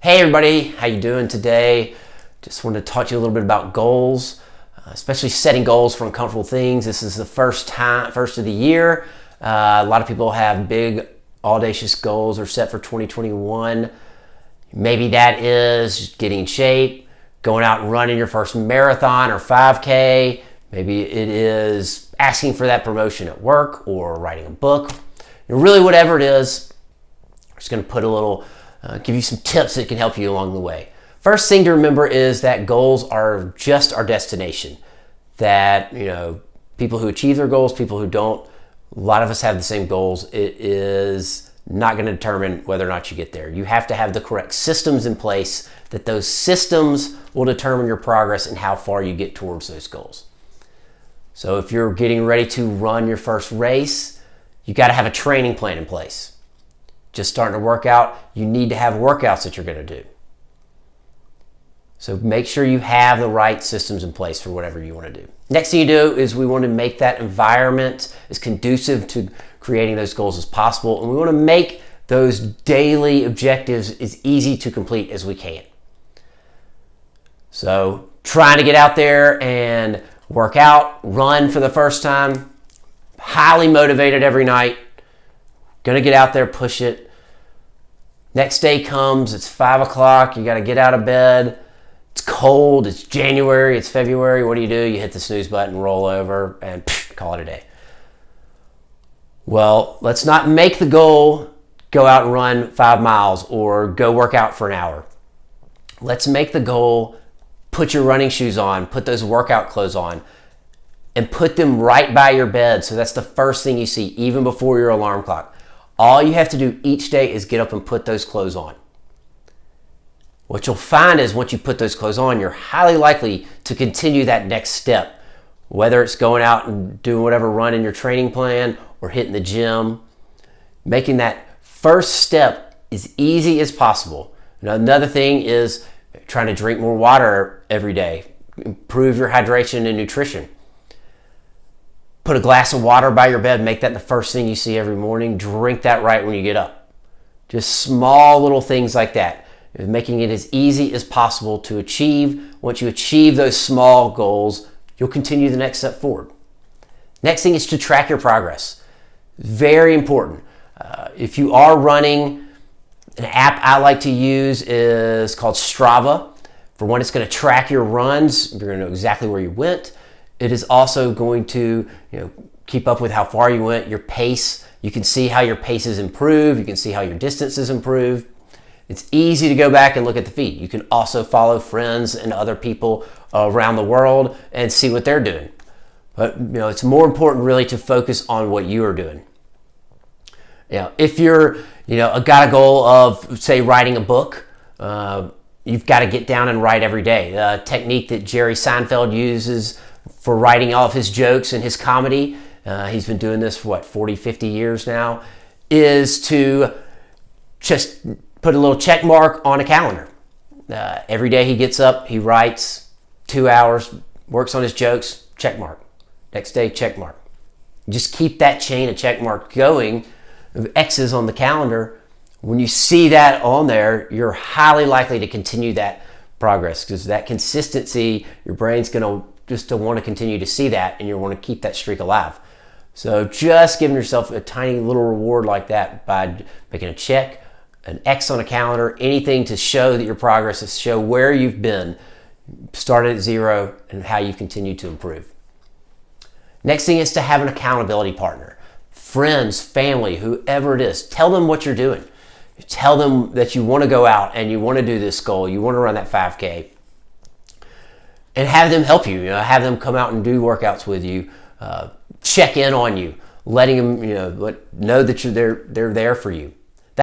Hey everybody, how you doing today? Just wanted to talk to you a little bit about goals, especially setting goals for uncomfortable things. This is the first of the year. A lot of people have big, audacious goals are set for 2021. Maybe that is getting in shape, going out and running your first marathon or 5K. Maybe it is asking for that promotion at work or writing a book. Really, whatever it is, I'm just going to put give you some tips that can help you along the way. First thing to remember is that goals are just our destination. That, people who achieve their goals, people who don't, a lot of us have the same goals. It is not going to determine whether or not you get there. You have to have the correct systems in place, that those systems will determine your progress and how far you get towards those goals. So if you're getting ready to run your first race, you got to have a training plan in place. Just starting to work out, you need to have workouts that you're going to do. So make sure you have the right systems in place for whatever you want to do. Next thing you do is we want to make that environment as conducive to creating those goals as possible. And we want to make those daily objectives as easy to complete as we can. So trying to get out there and work out, run for the first time, highly motivated every night. Gonna get out there, push it. Next day comes, it's 5 o'clock, you gotta get out of bed. It's cold, it's January, it's February. What do? You hit the snooze button, roll over, and call it a day. Well, let's not make the goal go out and run 5 miles or go work out for an hour. Let's make the goal, put your running shoes on, put those workout clothes on, and put them right by your bed. So that's the first thing you see, even before your alarm clock. All you have to do each day is get up and put those clothes on. What you'll find is once you put those clothes on, you're highly likely to continue that next step, whether it's going out and doing whatever run in your training plan or hitting the gym. Making that first step as easy as possible. Another thing is trying to drink more water every day. Improve your hydration and nutrition. Put a glass of water by your bed, make that the first thing you see every morning. Drink that right when you get up. Just small little things like that. Making it as easy as possible to achieve. Once you achieve those small goals, you'll continue the next step forward. Next thing is to track your progress. Very important. If you are running, an app I like to use is called Strava. For one, it's going to track your runs. You're going to know exactly where you went. It is also going to keep up with how far you went, your pace. You can see how your pace has improved. You can see how your distance has improved. It's easy to go back and look at the feed. You can also follow friends and other people around the world and see what they're doing. But it's more important really to focus on what you are doing. If you're got a goal of, say, writing a book, you've got to get down and write every day. The technique that Jerry Seinfeld uses for writing all of his jokes and his comedy, he's been doing this for 40, 50 years now, is to just put a little check mark on a calendar. Every day he gets up, he writes 2 hours, works on his jokes, check mark. Next day, check mark. Just keep that chain of check mark going, of X's on the calendar. When you see that on there, you're highly likely to continue that progress, because that consistency, your brain's going to just want to continue to see that, and you want to keep that streak alive. So just giving yourself a tiny little reward like that by making a check, an X on a calendar, anything to show that your progress, to show where you've been, started at zero, and how you've continued to improve. Next thing is to have an accountability partner. Friends, family, whoever it is, tell them what you're doing. Tell them that you want to go out and you want to do this goal, you want to run that 5K. And have them help you, have them come out and do workouts with you, check in on you, letting them know that they're there for you.